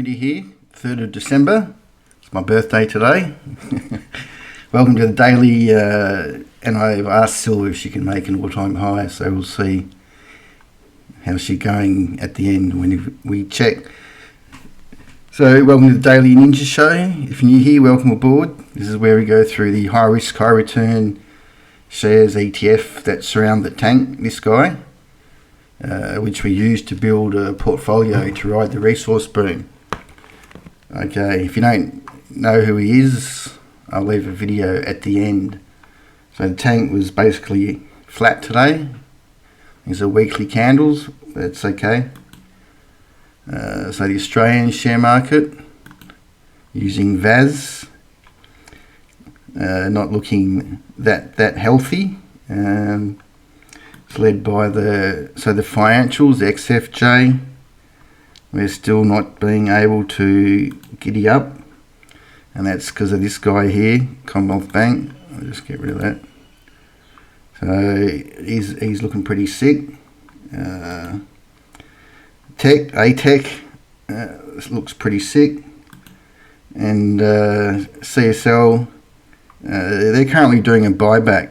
Rudy here, 3rd of December. It's my birthday today. Welcome to the daily, and I've asked Silver if she can make an all-time high, so we'll see how she's going at the end when we check. So welcome to the Daily Ninja Show. If you're new here, welcome aboard. This is where we go through the high risk, high return shares ETF that surround the tank, this guy, which we use to build a portfolio to ride the resource boom. Okay, if you don't know who he is, I'll leave a video at the end. So the tank was basically flat today. These are weekly candles, that's okay. So the Australian share market using VAS, not looking that healthy. It's led by the financials, the XFJ. We're still not being able to giddy up, and that's because of this guy here, Commonwealth Bank. I'll just get rid of that. So he's looking pretty sick. ATEC looks pretty sick, and CSL, they're currently doing a buyback.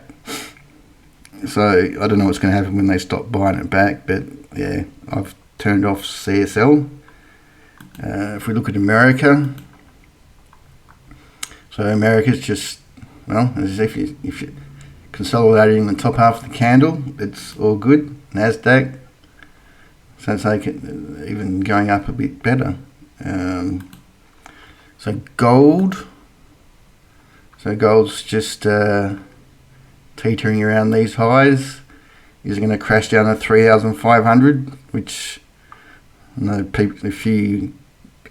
So I don't know what's going to happen when they stop buying it back, but yeah, I've turned off CSL. If we look at America, so America's just, well, as if you're consolidating the top half of the candle, it's all good. NASDAQ, so it's like even going up a bit better. So gold's just teetering around these highs. Is going to crash down to 3,500, which I know a few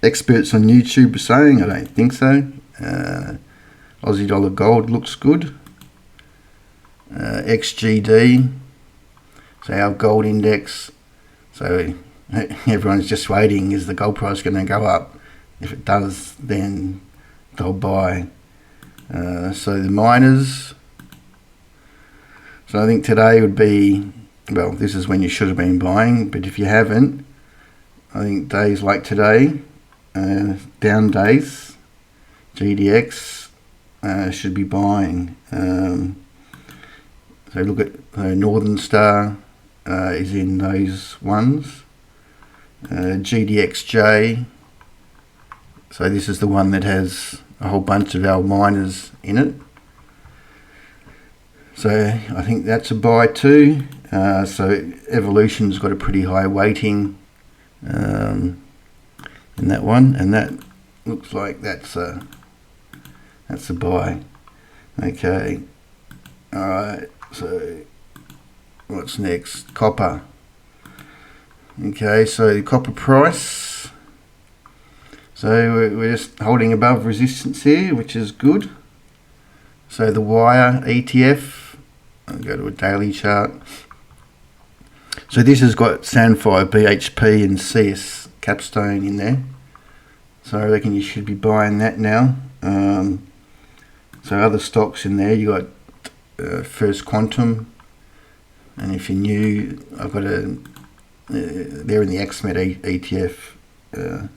experts on YouTube are saying. I don't think so. Aussie dollar gold looks good. XGD, so our gold index. So everyone's just waiting, is the gold price going to go up? If it does, then they'll buy. So the miners, so I think today would be, well, this is when you should have been buying, but if you haven't, I think days like today, down days, GDX should be buying. So look at Northern Star is in those ones. GDXJ, so this is the one that has a whole bunch of our miners in it. So I think that's a buy too. So Evolution's got a pretty high weighting in that one, and that looks like that's a buy. Okay, all right. So what's next? Copper. Okay, so the copper price. So we're just holding above resistance here, which is good. So the wire ETF, I'll go to a daily chart. So this has got Sandfire, BHP and CS Capstone in there. So I reckon you should be buying that now. So other stocks in there, you got First Quantum, and if you're new, I've got they're in the XMET ETF.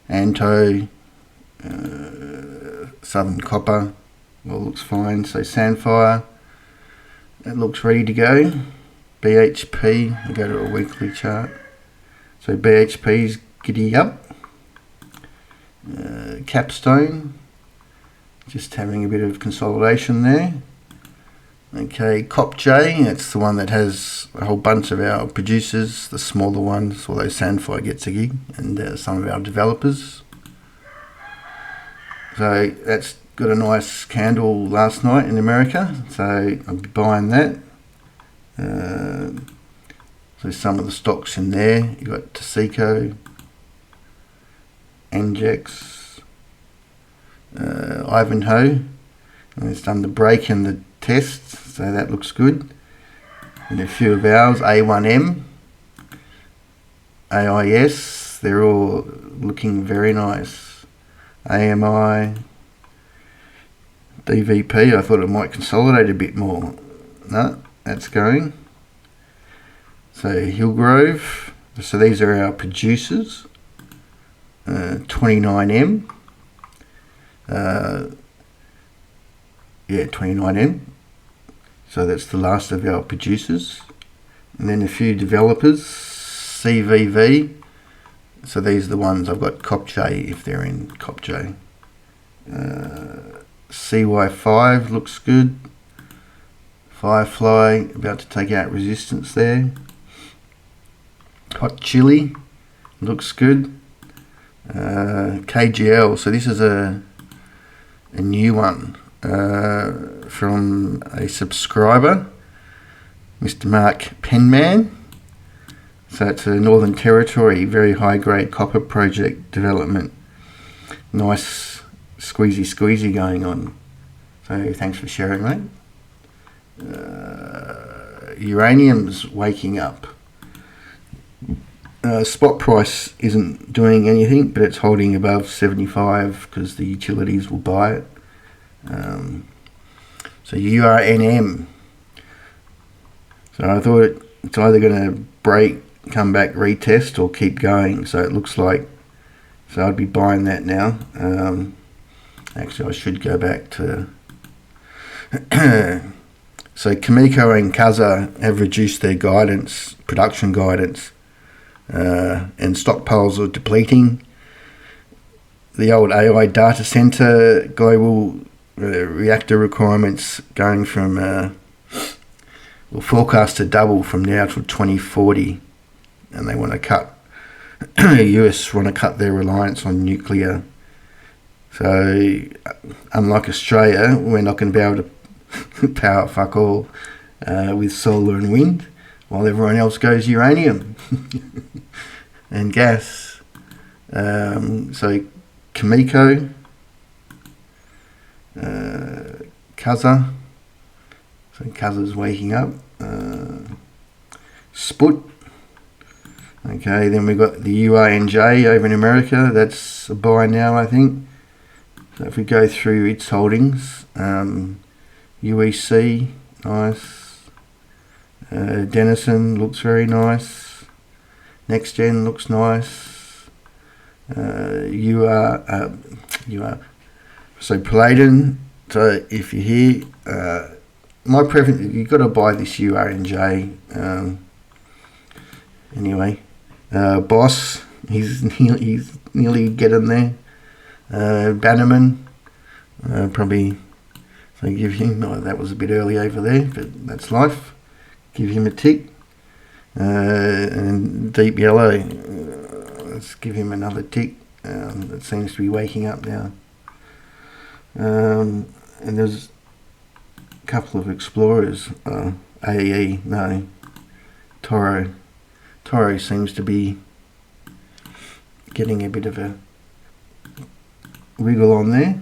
Anto, Southern Copper, well, looks fine. So Sandfire, that looks ready to go. BHP, I'll go to a weekly chart. So BHP's giddy up. Capstone, just having a bit of consolidation there. Okay, CopJ, that's the one that has a whole bunch of our producers, the smaller ones, although Sandfire gets a gig, and some of our developers. So that's got a nice candle last night in America, so I'll be buying that. So some of the stocks in there, you got Taseko, Angex, Ivanhoe, and it's done the break and the tests, so that looks good. And a few of ours, A1M, AIS, they're all looking very nice. AMI, DVP, I thought it might consolidate a bit more. No, that's going. So Hillgrove, so these are our producers. 29M. Yeah, 29M. So that's the last of our producers. And then a few developers, CVV. So these are the ones I've got CopJ if they're in CopJ. CY5 looks good. Firefly about to take out resistance there. Hot Chili looks good. KGL, so this is a new one from a subscriber, Mr. Mark Penman. So it's a Northern Territory, very high grade copper project development. Nice squeezy going on. So thanks for sharing, mate. Uranium's waking up. Spot price isn't doing anything, but it's holding above 75 because the utilities will buy it. So URNM. So I thought it's either going to break, come back, retest, or keep going. So it looks like, so I'd be buying that now. Actually, I should go back to. So Cameco and Kazza have reduced their guidance, production guidance, and stockpiles are depleting. The old AI data center global reactor requirements going from forecast to double from now till 2040, and they want to cut. The US want to cut their reliance on nuclear. So unlike Australia, we're not going to be able to power fuck all with solar and wind, while everyone else goes uranium and gas. So Cameco, Kazza, so Kazza's waking up. Sput. Okay, then we've got the URNJ over in America. That's a buy now, I think. So if we go through its holdings, UEC, nice. Denison looks very nice. NextGen looks nice. So Palladium. So if you're here, my preference, you've got to buy this URNJ. Anyway, Boss, he's nearly getting there. Bannerman, probably. So give him, that was a bit early over there, but that's life. Give him a tick. And Deep Yellow, let's give him another tick. It seems to be waking up now. And there's a couple of explorers. AE, no. Toro seems to be getting a bit of a wiggle on there.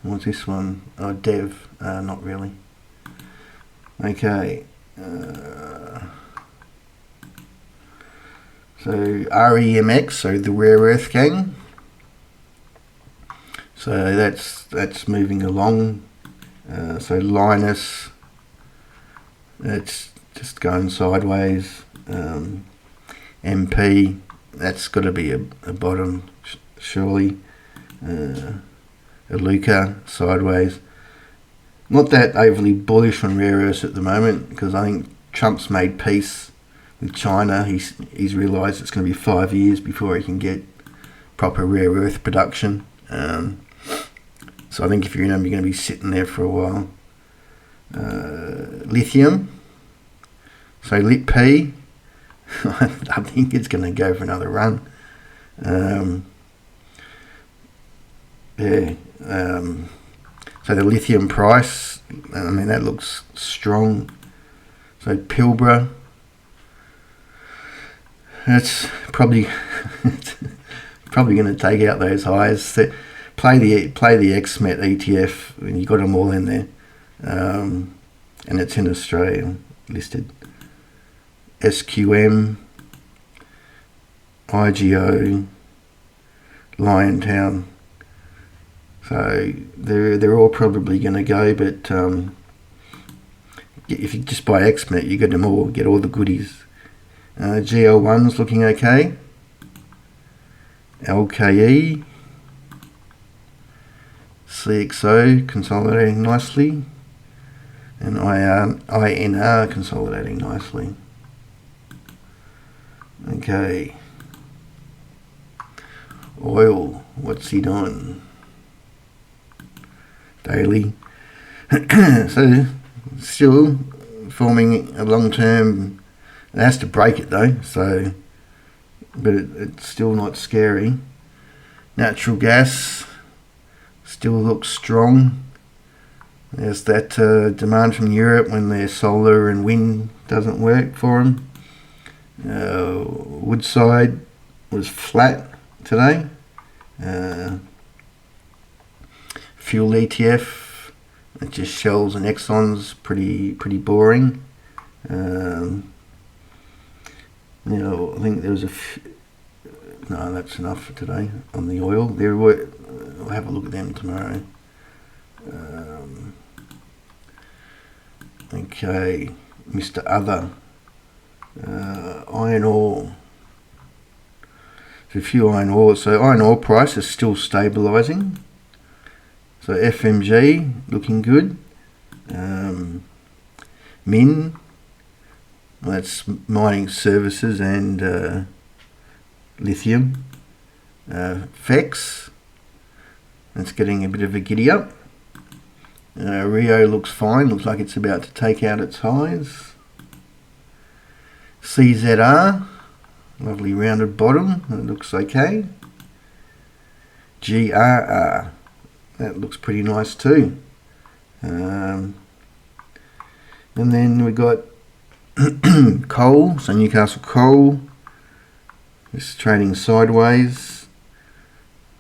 What's this one? Oh, Dev. Not really. Okay. So REMX, so the rare earth gang. So that's moving along. So Linus, it's just going sideways. MP, that's got to be a bottom, surely. Aluka, sideways. Not that overly bullish on rare earths at the moment, because I think Trump's made peace with China. He's realised it's going to be 5 years before he can get proper rare earth production. So I think if you're in them, you're going to be sitting there for a while. Lithium. So Lit P, I think it's going to go for another run. So the lithium price, I mean, that looks strong. So Pilbara, that's probably going to take out those highs. Play the XMET ETF, and you got them all in there, and it's in Australia listed. SQM, IGO, Liontown. So they're all probably going to go, but if you just buy XMET, you get them all, get all the goodies. GL1's looking okay. LKE, CXO consolidating nicely, and INR consolidating nicely. Okay, oil, what's he doing? Daily. So still forming a long-term. It has to break it though, so but it's still not scary. Natural gas still looks strong. There's that demand from Europe when their solar and wind doesn't work for them. Woodside was flat today. Fuel ETF, it just Shells and Exxon's pretty boring. I think there was no, that's enough for today on the oil. I'll have a look at them tomorrow. Okay, Mr. Other, iron ore. There's a few iron ore. So iron ore price is still stabilising. So FMG looking good. Min, well, that's mining services and lithium. FEX, that's getting a bit of a giddy up. Rio looks fine, looks like it's about to take out its highs. CZR, lovely rounded bottom, it looks okay. GRR, that looks pretty nice too. And then we got coal, so Newcastle Coal is trading sideways,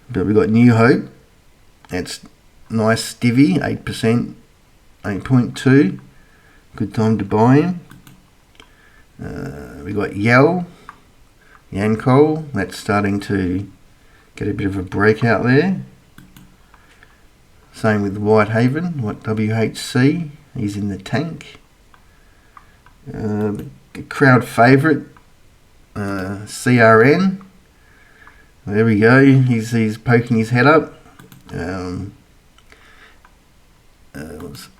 but we got New Hope, that's nice divvy, 8%, 8.2, good time to buy him. We got Yancoal, that's starting to get a bit of a breakout there. Same with Whitehaven, WHC, he's in the tank. Crowd favourite, CRN, there we go, he's poking his head up.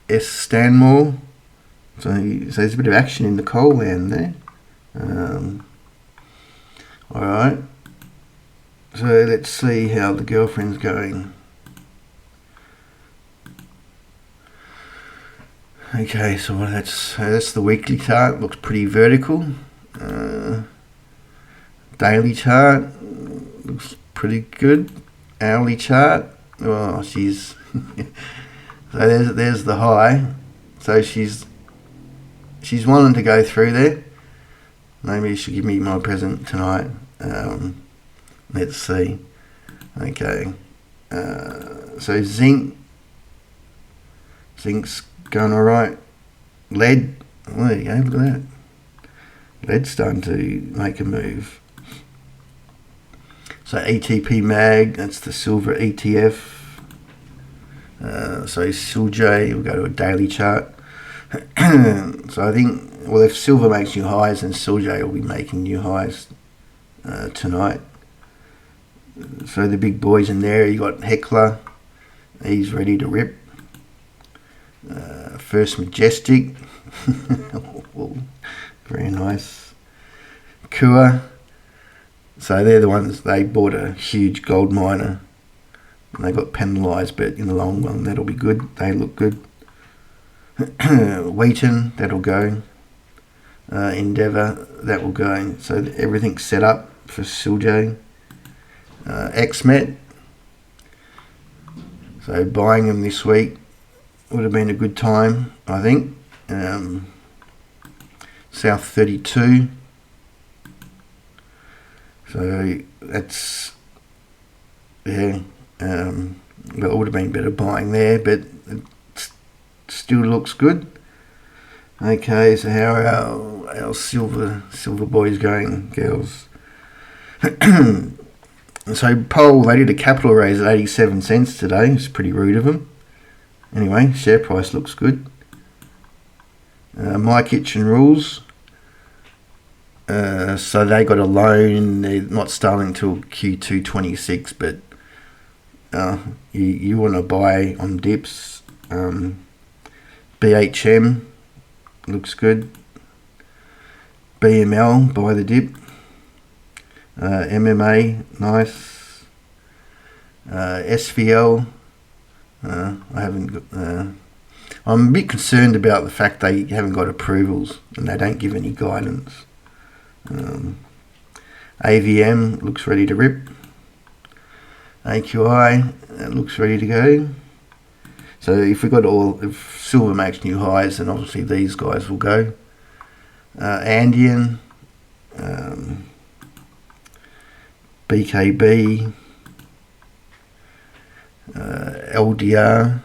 S. Stanmore, so there's a bit of action in the coal land there. Alright, so let's see how the girlfriend's going. Okay, so that's the weekly chart, looks pretty vertical. Daily chart looks pretty good. Hourly chart, oh she's so there's the high, so she's wanting to go through there. Maybe she'll give me my present tonight. Let's see. Okay, so zinc's going alright. Lead, oh, there you go, look at that. Lead's starting to make a move. So ETP Mag, that's the silver ETF. So SilJ, we'll go to a daily chart. So I think, well, if silver makes new highs, then SilJ will be making new highs tonight. So the big boys in there, you got Heckler, he's ready to rip. First Majestic, very nice. Kua, so they're the ones, they bought a huge gold miner and they got penalised, but in the long run that'll be good, they look good. Wheaton, that'll go. Endeavour, that will go. So everything's set up for SilJ. XMet, so buying them this week would have been a good time, I think. South 32, so that's, yeah, well, it would have been better buying there, but it still looks good. Okay, so how are our silver boys going, girls? So Pole, they did a capital raise at 87 cents today. It's pretty rude of them. Anyway, share price looks good. My Kitchen Rules. So they got a loan. They're not starting until Q2 26, but you want to buy on dips. BHM looks good. BML, buy the dip. MMA, nice. SVL, I haven't got. I'm a bit concerned about the fact they haven't got approvals and they don't give any guidance. AVM looks ready to rip. AQI, that looks ready to go. So if silver makes new highs, then obviously these guys will go. Andean, BKB, LDR.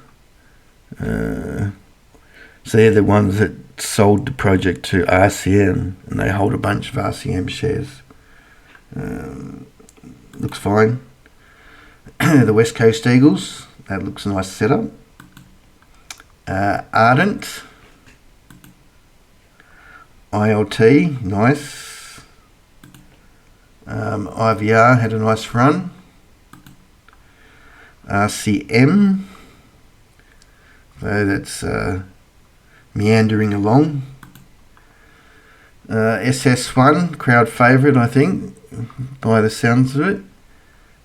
So they're the ones that sold the project to RCM, and they hold a bunch of RCM shares. Looks fine. The West Coast Eagles, that looks a nice setup. Ardent, ILT, nice. IVR had a nice run. RCM, so that's meandering along. SS1, crowd favourite, I think, by the sounds of it.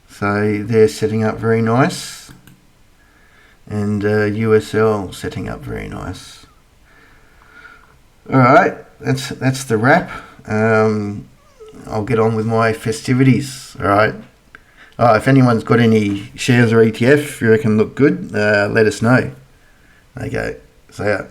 So they're setting up very nice. And USL setting up very nice. Alright, that's the wrap. I'll get on with my festivities. Alright. If anyone's got any shares or ETF you reckon look good, let us know. Okay, so